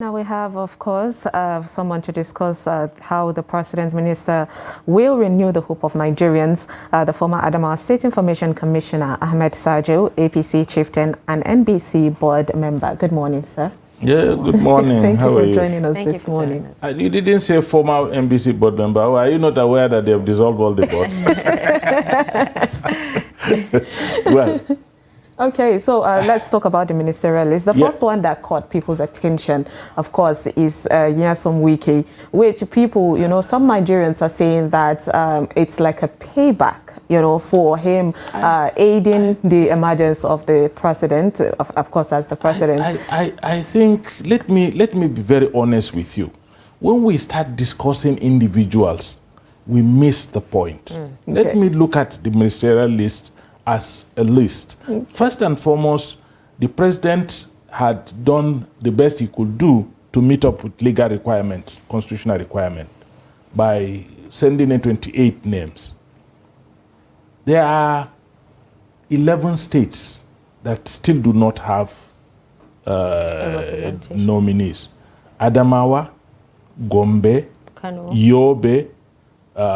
Now we have, of course, someone to discuss how the President's Minister will renew the hope of Nigerians. The former Adamawa State Information Commissioner, Ahmed Sajo, APC chieftain and NBC board member. Good morning, sir. Yeah, good morning. Thank How you are for you? joining us this morning. You didn't say former NBC board member. Are you not aware that they have dissolved all the boards? Well, okay, so let's talk about the ministerial list. The first one that caught people's attention, of course, is Nyesom Wike, which people, some Nigerians are saying that it's like a payback, for him aiding the emergence of the president, of course, as the president. I think, let me be very honest with you. When we start discussing individuals, we miss the point. Okay. Let me look at the ministerial list as a list. First and foremost, the president had done the best he could do to meet up with legal requirements, constitutional requirement, by sending in 28 names. There are 11 states that still do not have nominees. Adamawa, Gombe, Kano, Yobe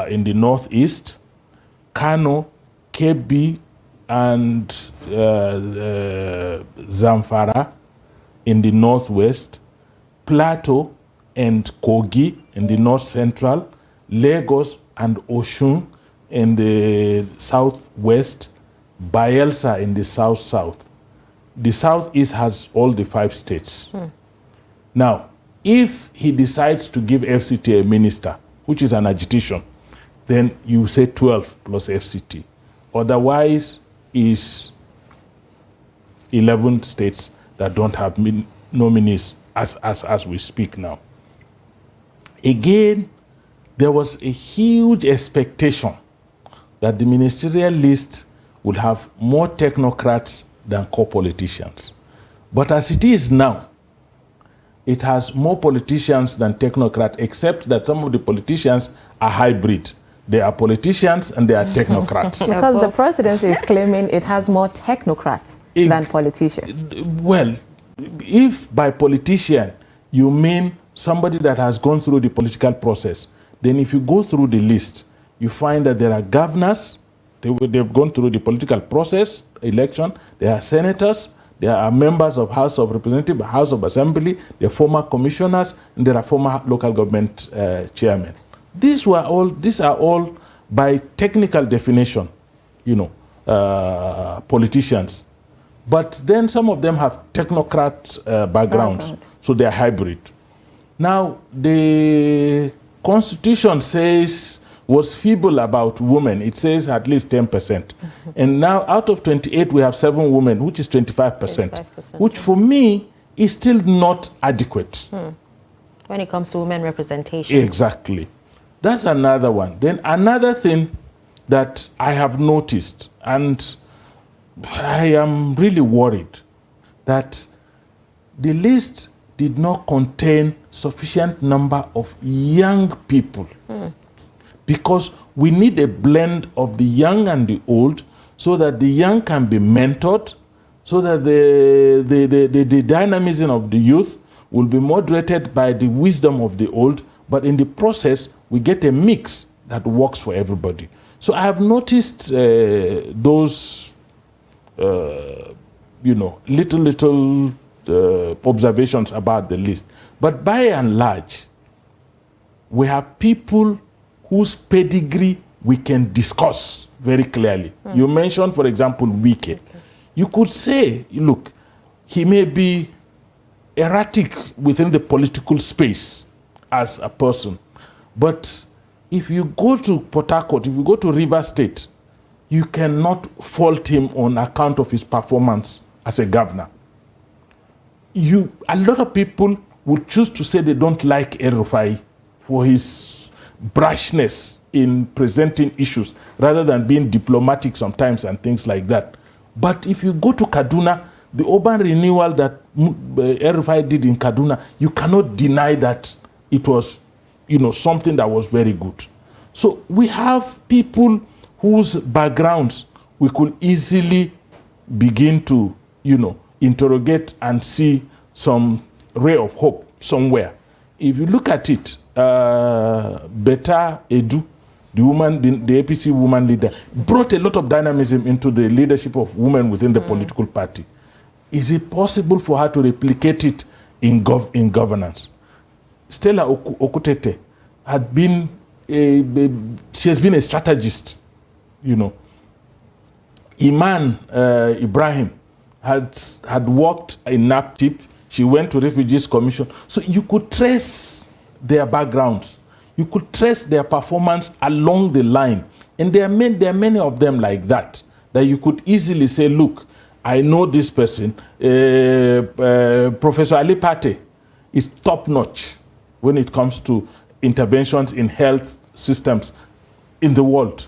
in the northeast, Kano, Kebbi, and Zamfara in the northwest, Plateau and Kogi in the north central, Lagos and Osun in the southwest, Bayelsa in the south-south. The southeast has all the 5 states. Now, if he decides to give FCT a minister, which is an agitation, then you say 12 plus FCT. Otherwise, is 11 states that don't have nominees as we speak now. Again, there was a huge expectation that the ministerial list would have more technocrats than core politicians. But as it is now, it has more politicians than technocrats, except that some of the politicians are hybrid. They are politicians and they are technocrats. Because the presidency is claiming it has more technocrats than politicians. Well, if by politician you mean somebody that has gone through the political process, then if you go through the list, you find that there are governors, they've gone through the political process, election, there are senators, there are members of House of Representatives, House of Assembly, there are former commissioners, and there are former local government chairmen. These are all by technical definition, politicians. But then some of them have technocrat backgrounds, so they're hybrid. Now, the Constitution was feeble about women. It says at least 10%. And now out of 28, we have 7 women, which is 25%, which for me is still not adequate. When it comes to women representation. Exactly. That's another one. Then another thing that I have noticed, and I am really worried, that the list did not contain sufficient number of young people. Because we need a blend of the young and the old, so that the young can be mentored, so that the dynamism of the youth will be moderated by the wisdom of the old, but in the process, we get a mix that works for everybody. So I have noticed those, little observations about the list. But by and large, we have people whose pedigree we can discuss very clearly. You mentioned, for example, Wike. You could say, look, he may be erratic within the political space as a person, but if you go to Port Harcourt, if you go to River State, you cannot fault him on account of his performance as a governor. A lot of people would choose to say they don't like El-Rufai for his brashness in presenting issues rather than being diplomatic sometimes and things like that. But if you go to Kaduna, the urban renewal that El-Rufai did in Kaduna, you cannot deny that it was something that was very good. So we have people whose backgrounds we could easily begin to, interrogate and see some ray of hope somewhere. If you look at it, Beta Edu, the APC woman leader, brought a lot of dynamism into the leadership of women within the political party. Is it possible for her to replicate it in governance? Stella Okutete had been she has been a strategist, you know. Iman Ibrahim had worked in NAPTIP. She went to Refugees Commission. So you could trace their backgrounds. You could trace their performance along the line. And there are many of them like that you could easily say, look, I know this person. Professor Ali Pate is top-notch when it comes to interventions in health systems in the world.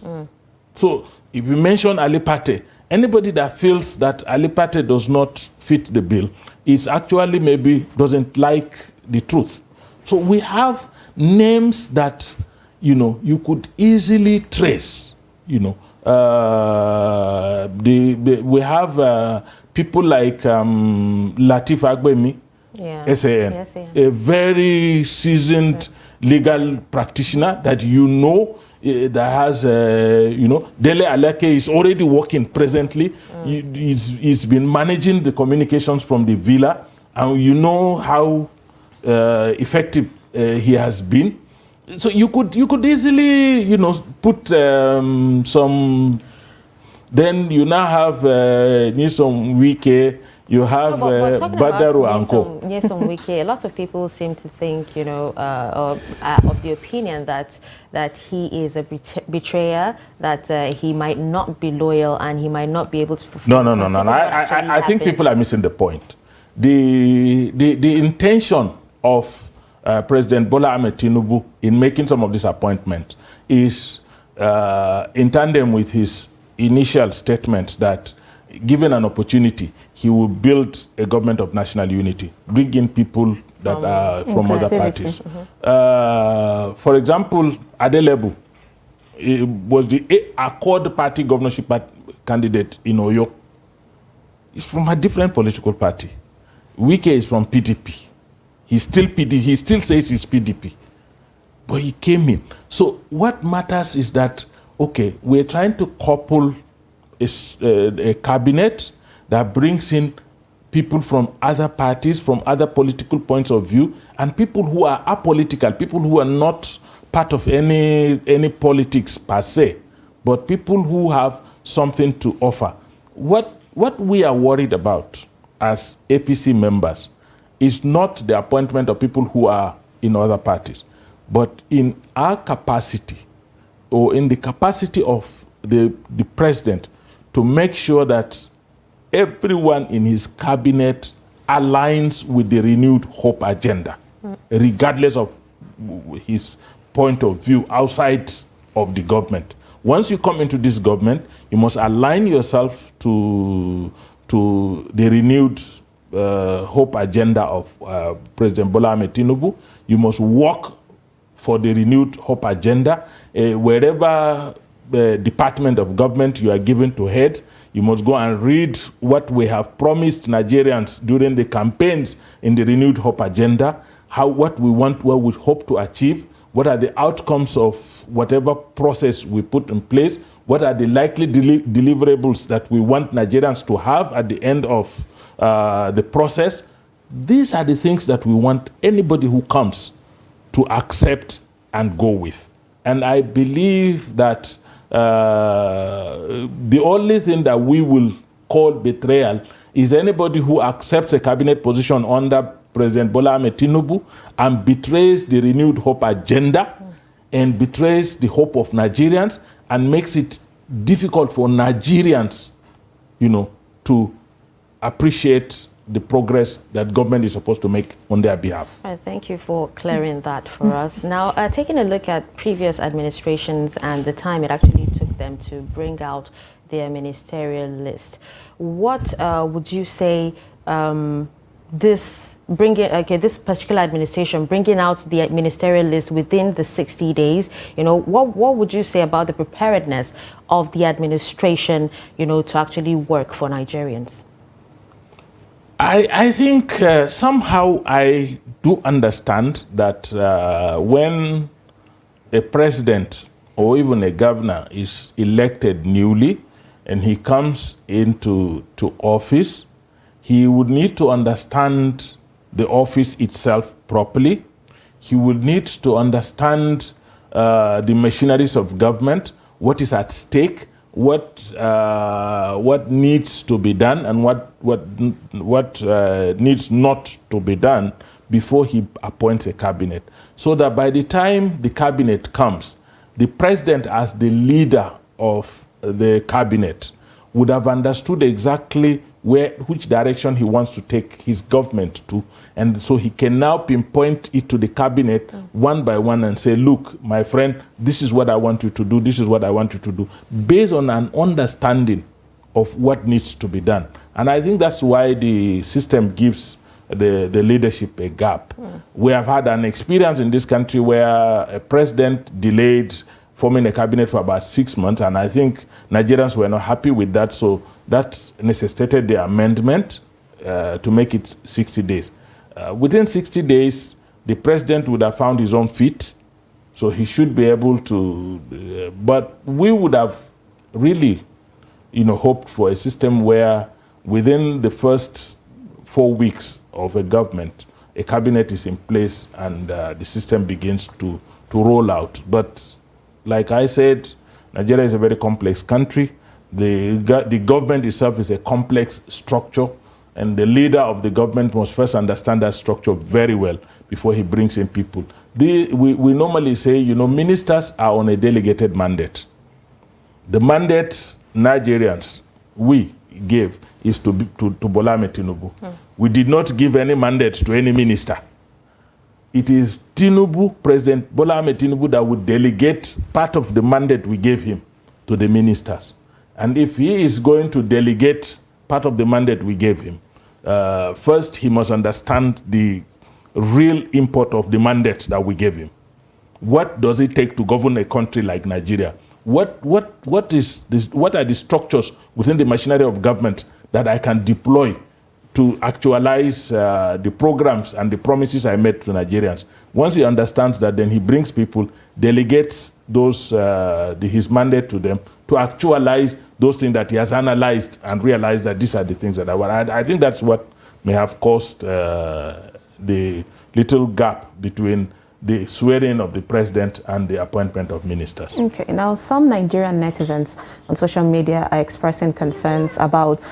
So if you mention Ali Pate, anybody that feels that Ali Pate does not fit the bill is actually maybe doesn't like the truth. So we have names that, you know, you could easily trace, you know. We have people like Latif Agbemi, SAN, a very seasoned legal practitioner that you know, that has, you know, Dele Aleke is already working presently. He's been managing the communications from the villa, and you know how effective he has been. So you could easily, you know, put some. Then you now have Nyesom Wike. You have Badaru Anko. Nyesom Wike. A lot of people seem to think, you know, of the opinion that he is a betrayer, that he might not be loyal, and he might not be able to fulfill. No. I think people are missing the point. The intention of President Bola Ahmed Tinubu in making some of these appointments is in tandem with his initial statement that given an opportunity, he will build a government of national unity, bring in people that are from other parties. For example, Adelebu was the Accord Party governorship candidate in Oyo. He's from a different political party. Wike is from PDP. He still says he's PDP, but he came in. So what matters is that, okay, we're trying to couple a cabinet that brings in people from other parties, from other political points of view, and people who are apolitical, people who are not part of any politics per se, but people who have something to offer. What we are worried about as APC members is not the appointment of people who are in other parties, but in our capacity, or in the capacity of the president, to make sure that everyone in his cabinet aligns with the renewed hope agenda, regardless of his point of view outside of the government. Once you come into this government, you must align yourself to the renewed hope agenda of President Bola Ahmed Tinubu. You must work for the renewed hope agenda. Wherever department of government you are given to head, you must go and read what we have promised Nigerians during the campaigns in the renewed hope agenda, what we want, what we hope to achieve, what are the outcomes of whatever process we put in place, what are the likely deliverables that we want Nigerians to have at the end of the process. These are the things that we want anybody who comes to accept and go with. And I believe that the only thing that we will call betrayal is anybody who accepts a cabinet position under President Bola Ahmed Tinubu and betrays the renewed hope agenda and betrays the hope of Nigerians and makes it difficult for Nigerians, you know, to appreciate the progress that government is supposed to make on their behalf. Right, thank you for clearing that for us. Now, taking a look at previous administrations and the time it actually took them to bring out their ministerial list, what would you say this particular administration bringing out the ministerial list within the 60 days, you know, what would you say about the preparedness of the administration, you know, to actually work for Nigerians? I think somehow I do understand that when a president or even a governor is elected newly and he comes into office, he would need to understand the office itself properly. He would need to understand the machineries of government, what is at stake, what needs to be done and what needs not to be done before he appoints a cabinet. So that by the time the cabinet comes, the president as the leader of the cabinet would have understood exactly which direction he wants to take his government to, and so he can now pinpoint it to the cabinet one by one and say, look, my friend, this is what I want you to do, this is what I want you to do, based on an understanding of what needs to be done. And I think that's why the system gives the leadership a gap. We have had an experience in this country where a president delayed forming a cabinet for about 6 months, and I think Nigerians were not happy with that, so that necessitated the amendment to make it 60 days. Within 60 days, the president would have found his own feet, so he should be able to, but we would have really, hoped for a system where within the first 4 weeks of a government, a cabinet is in place and the system begins to roll out. But like I said, Nigeria is a very complex country. The government itself is a complex structure, and the leader of the government must first understand that structure very well before he brings in people. We normally say, ministers are on a delegated mandate. The mandate Nigerians, we gave, is to Bola Ahmed Tinubu. We did not give any mandate to any minister. It is Tinubu, President Bola Ahmed Tinubu, that would delegate part of the mandate we gave him to the ministers. And if he is going to delegate part of the mandate we gave him, first he must understand the real import of the mandate that we gave him. What does it take to govern a country like Nigeria? What are the structures within the machinery of government that I can deploy to actualize the programs and the promises I made to Nigerians? Once he understands that, then he brings people, delegates his mandate to them to actualize those things that he has analyzed and realized that these are the things that I want. I think that's what may have caused the little gap between the swearing of the president and the appointment of ministers. Okay, now some Nigerian netizens on social media are expressing concerns about,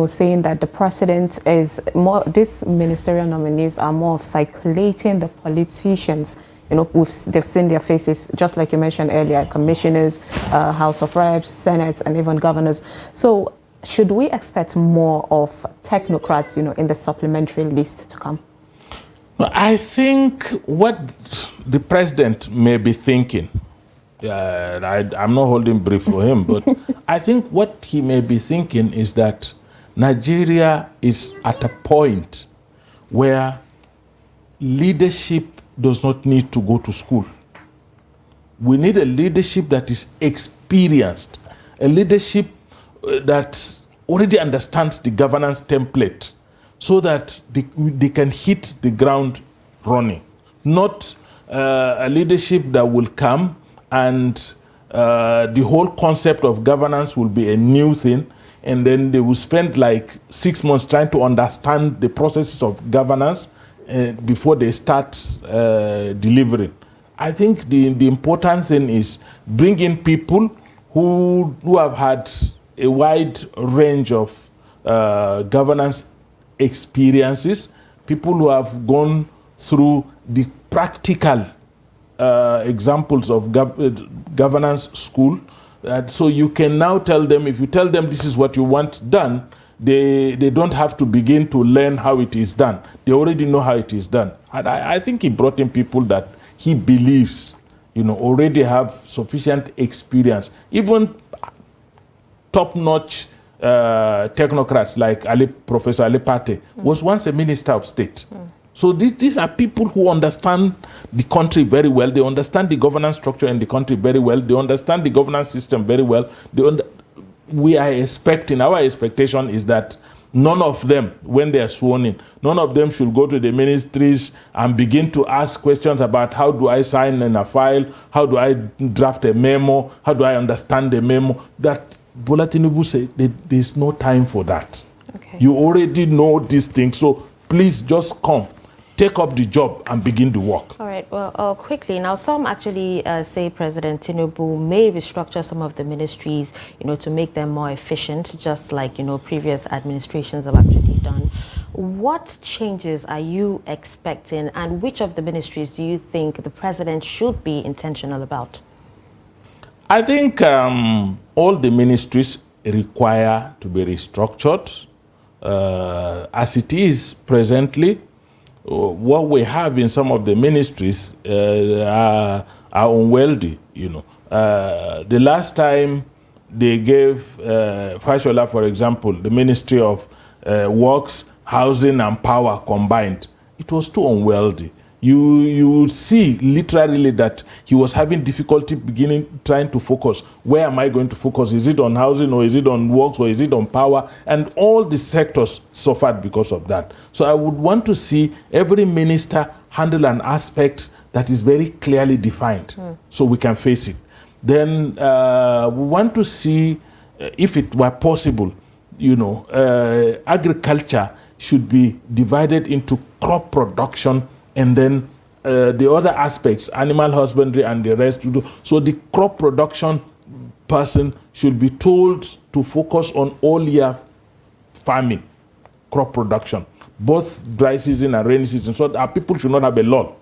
saying that the president is more, these ministerial nominees are more of circulating the politicians. They've seen their faces, just like you mentioned earlier, commissioners, House of Reps, Senate, and even governors. So should we expect more of technocrats, in the supplementary list to come? I think what the president may be thinking, I'm not holding brief for him, but I think what he may be thinking is that Nigeria is at a point where leadership does not need to go to school. We need a leadership that is experienced, a leadership that already understands the governance template, so that they can hit the ground running. Not a leadership that will come and the whole concept of governance will be a new thing, and then they will spend like 6 months trying to understand the processes of governance before they start delivering. I think the important thing is bringing people who have had a wide range of governance experiences, people who have gone through the practical examples of governance school. So you can now tell them, if you tell them this is what you want done, they don't have to begin to learn how it is done. They already know how it is done. And I think he brought in people that he believes, already have sufficient experience. Even top-notch technocrats like Professor Ali Pate was once a minister of state. So these are people who understand the country very well. They understand the governance structure in the country very well. They understand the governance system very well. Our expectation is that none of them, when they are sworn in, none of them should go to the ministries and begin to ask questions about how do I sign in a file, how do I draft a memo, how do I understand the memo. That Bola Tinubu said there's no time for that. Okay. You already know these things, so please just come, take up the job and begin the work. All right, well, quickly, now some actually say President Tinubu may restructure some of the ministries, to make them more efficient, just like, previous administrations have actually done. What changes are you expecting, and which of the ministries do you think the president should be intentional about? I think all the ministries require to be restructured. As it is presently, what we have in some of the ministries are unwieldy. The last time they gave Fashola, for example, the Ministry of Works, Housing and Power combined, it was too unwieldy. You see literally that he was having difficulty trying to focus. Where am I going to focus? Is it on housing, or is it on works, or is it on power? And all the sectors suffered because of that. So I would want to see every minister handle an aspect that is very clearly defined, so we can face it. Then we want to see, if it were possible, agriculture should be divided into crop production, and then the other aspects, animal husbandry and the rest to do. So the crop production person should be told to focus on all year farming, crop production, both dry season and rainy season, so that our people should not have a lull,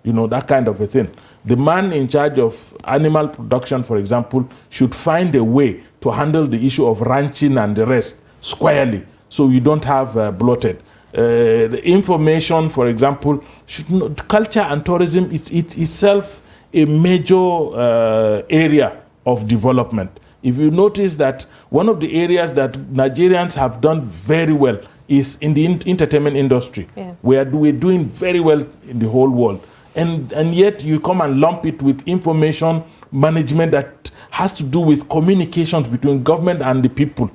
that kind of a thing. The man in charge of animal production, for example, should find a way to handle the issue of ranching and the rest squarely, so you don't have bloated. The information, for example, culture and tourism is itself a major area of development. If you notice that one of the areas that Nigerians have done very well is in the entertainment industry. Yeah. We're doing very well in the whole world. And yet you come and lump it with information management that has to do with communications between government and the people.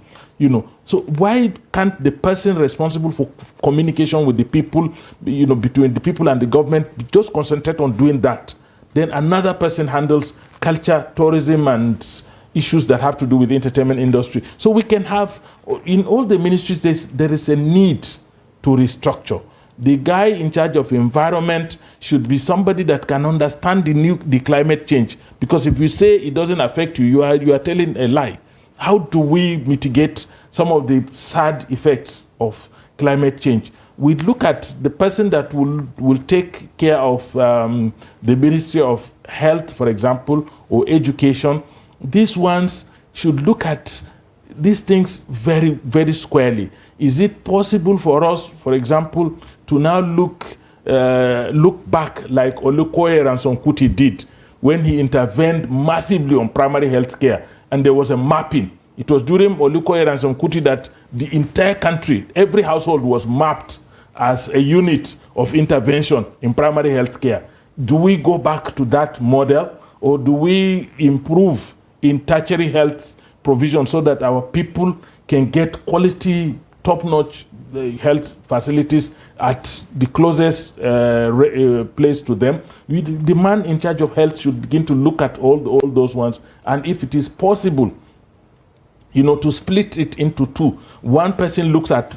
So why can't the person responsible for communication with the people, between the people and the government, just concentrate on doing that? Then another person handles culture, tourism, and issues that have to do with the entertainment industry. So we can have, in all the ministries, there is a need to restructure. The guy in charge of environment should be somebody that can understand the climate change. Because if you say it doesn't affect you, you are telling a lie. How do we mitigate some of the sad effects of climate change? We look at the person that will take care of the Ministry of Health, for example, or education. These ones should look at these things very, very squarely. Is it possible for us, for example, to now look back like Olukoya and Sonkuti did when he intervened massively on primary health care? And there was a mapping. It was during Olukoya and Sonkuti that the entire country, every household was mapped as a unit of intervention in primary health care. Do we go back to that model, or do we improve in tertiary health provision so that our people can get quality, top-notch health facilities at the closest place to them? The man in charge of health should begin to look at all those ones, and if it is possible, to split it into two. One person looks at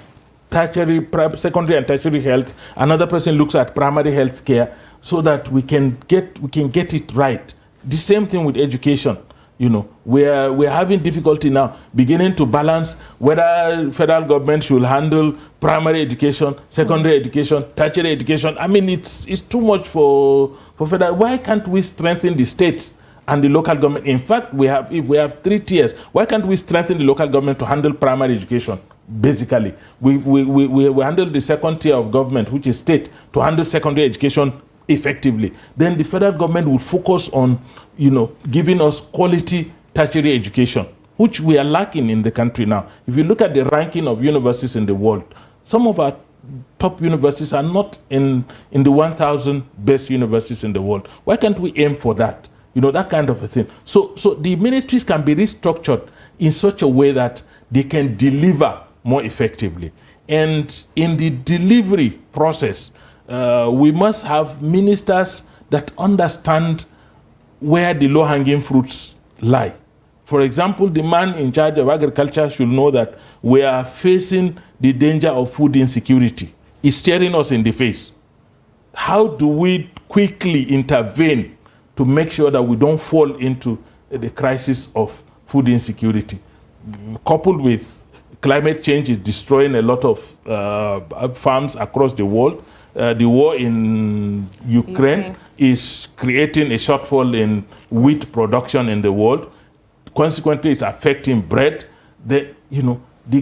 secondary and tertiary health. Another person looks at primary health care, so that we can get it right. The same thing with education. We're having difficulty now beginning to balance whether federal government should handle primary education, secondary education, tertiary education. I mean, it's too much for federal. Why can't we strengthen the states and the local government? In fact, if we have 3 tiers, why can't we strengthen the local government to handle primary education? Basically, we handle the second tier of government, which is state, to handle secondary education effectively. Then the federal government will focus on, giving us quality tertiary education, which we are lacking in the country now. If you look at the ranking of universities in the world, some of our top universities are not in the 1,000 best universities in the world. Why can't we aim for that? That kind of a thing. So the ministries can be restructured in such a way that they can deliver more effectively. And in the delivery process, we must have ministers that understand where the low-hanging fruits lie. For example, the man in charge of agriculture should know that we are facing the danger of food insecurity. It's staring us in the face. How do we quickly intervene to make sure that we don't fall into the crisis of food insecurity? Coupled with climate change is destroying a lot of farms across the world. The war in Ukraine is creating a shortfall in wheat production in the world. Consequently, it's affecting bread. The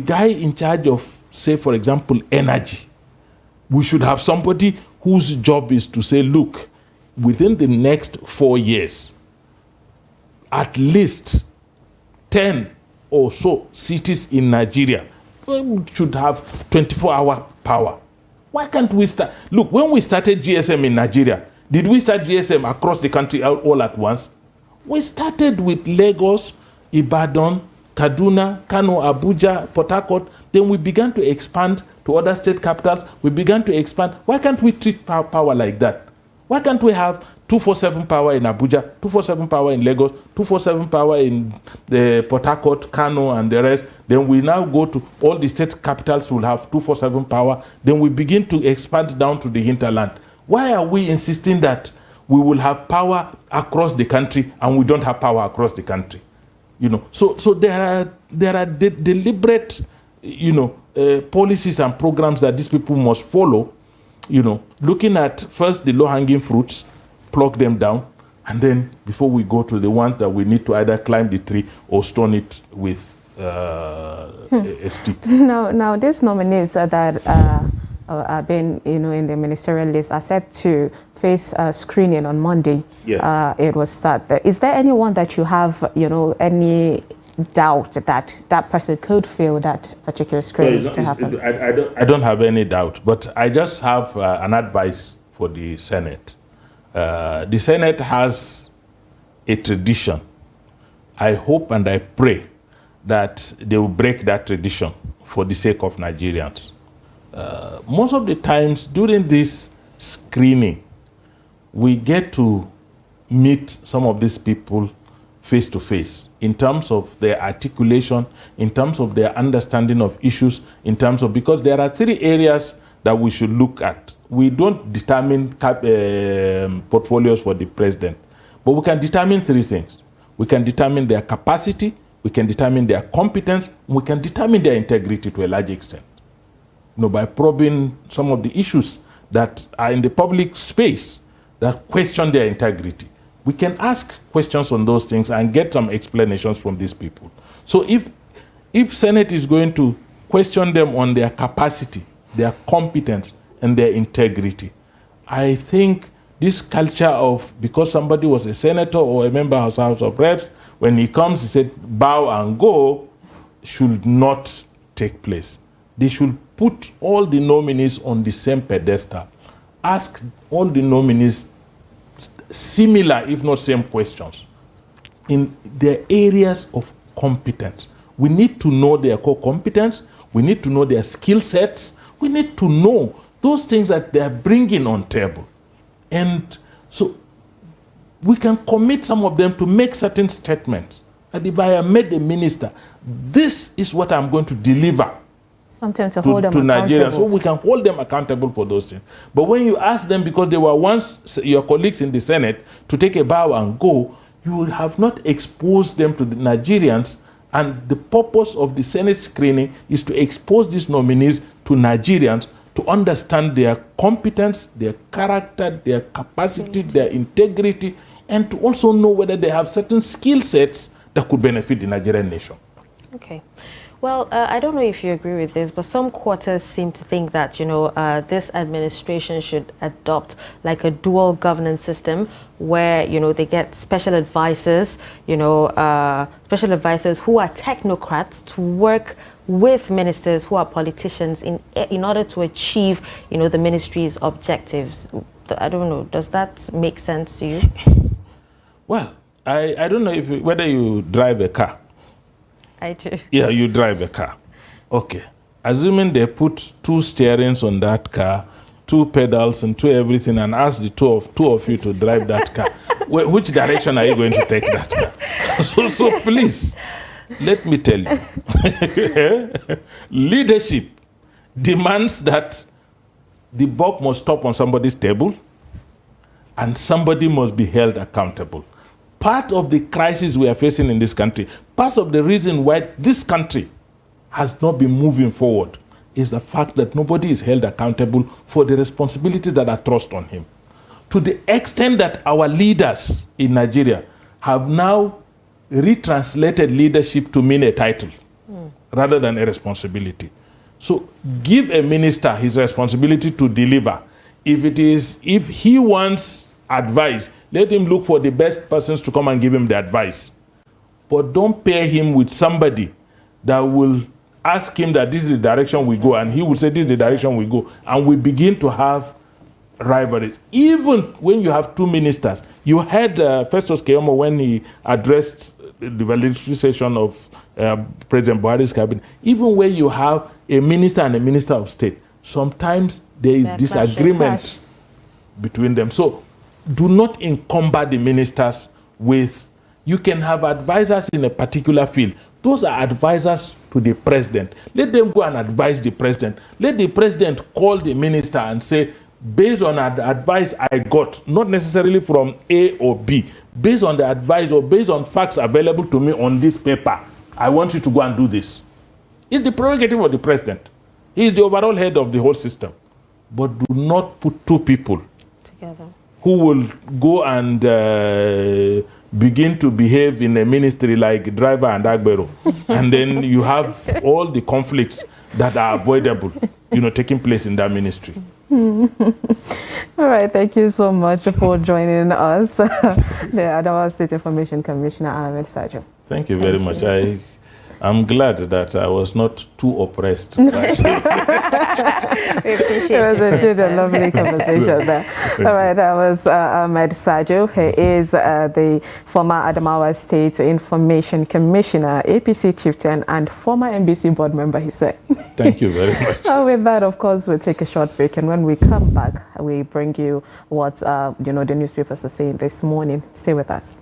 guy in charge of, say, for example, energy, we should have somebody whose job is to say, look, within the next 4 years, at least 10 or so cities in Nigeria should have 24-hour power. Why can't we start? Look, when we started GSM in Nigeria, did we start GSM across the country all at once? We started with Lagos, Ibadan, Kaduna, Kano, Abuja, Port Harcourt. Then we began to expand to other state capitals. We began to expand. Why can't we treat power like that? Why can't we have 247 power in Abuja, 247 power in Lagos, 247 power in the Port Harcourt, Kano, and the rest? Then we now go to all the state capitals will have 247 power. Then we begin to expand down to the hinterland. Why are we insisting that we will have power across the country and we don't have power across the country? So there are deliberate, policies and programs that these people must follow. Looking at first the low-hanging fruits, pluck them down, and then before we go to the ones that we need to either climb the tree or stone it with a stick. Now, these nominees that have been, in the ministerial list are set to face screening on Monday. Yeah. It was start. Is there anyone that you have, any doubt that that person could fail that particular screening to happen? I don't have any doubt, but I just have an advice for the Senate. The Senate has a tradition. I hope and I pray that they will break that tradition for the sake of Nigerians. Most of the times during this screening, we get to meet some of these people face to face in terms of their articulation, in terms of their understanding of issues, because there are 3 areas that we should look at. We don't determine portfolios for the president, but we can determine 3 things. We can determine their capacity, we can determine their competence, we can determine their integrity to a large extent. By probing some of the issues that are in the public space that question their integrity. We can ask questions on those things and get some explanations from these people. So if Senate is going to question them on their capacity, their competence, and their integrity, I think this culture of, because somebody was a senator or a member of House of Reps, when he comes, he said, bow and go, should not take place. They should put all the nominees on the same pedestal. Ask all the nominees similar, if not same questions, in their areas of competence. We need to know their core competence. We need to know their skill sets. We need to know those things that they're bringing on table. And so we can commit some of them to make certain statements. That if I am made a minister, this is what I'm going to deliver. Sometimes to hold them to Nigerians, so accountable. we can hold them accountable for those things. But when you ask them, because they were once your colleagues in the Senate, to take a bow and go, you will have not exposed them to the Nigerians. And the purpose of the Senate screening is to expose these nominees to Nigerians to understand their competence, their character, their capacity, their integrity, and to also know whether they have certain skill sets that could benefit the Nigerian nation. Okay. Well, I don't know if you agree with this, but some quarters seem to think that, this administration should adopt like a dual governance system where, they get special advisors, special advisors who are technocrats to work with ministers who are politicians in order to achieve, the ministry's objectives. I don't know. Does that make sense to you? Well, I don't know whether you drive a car. I do. Yeah, you drive a car. Okay. assuming they put 2 steerings on that car, 2 pedals and 2 everything, and ask the two of you to drive that car, which direction are you going to take that car? So please, let me tell you, leadership demands that the buck must stop on somebody's table and somebody must be held accountable. Part of the crisis we are facing in this country, part of the reason why this country has not been moving forward is the fact that nobody is held accountable for the responsibilities that are thrust on him. To the extent that our leaders in Nigeria have now retranslated leadership to mean a title rather than a responsibility. So give a minister his responsibility to deliver. If he wants advice, let him look for the best persons to come and give him the advice. But don't pair him with somebody that will ask him that this is the direction we go, and he will say this is the direction we go, and we begin to have rivalries. Even when you have 2 ministers, you had Festus Keyamo when he addressed the validatory session of President Buhari's cabinet. Even when you have a minister and a minister of state, sometimes there is disagreement between them. So do not encumber the ministers with, you can have advisors in a particular field. Those are advisors to the president. Let them go and advise the president. Let the president call the minister and say, based on the advice I got, not necessarily from A or B, based on the advice or based on facts available to me on this paper, I want you to go and do this. It's the prerogative of the president. He is the overall head of the whole system. But do not put 2 people together who will go and begin to behave in a ministry like driver and agbero. And then you have all the conflicts that are avoidable, taking place in that ministry. All right, thank you so much for joining us, the Adamawa State Information Commissioner Ahmed Sajo. Thank you very much. I'm glad that I was not too oppressed. We appreciate it was a lovely conversation there. All right, that was Ahmed Sajo. He is the former Adamawa State Information Commissioner, APC chieftain, and former NBC board member, he said. Thank you very much. With that, of course, we'll take a short break, and when we come back, we bring you what the newspapers are saying this morning. Stay with us.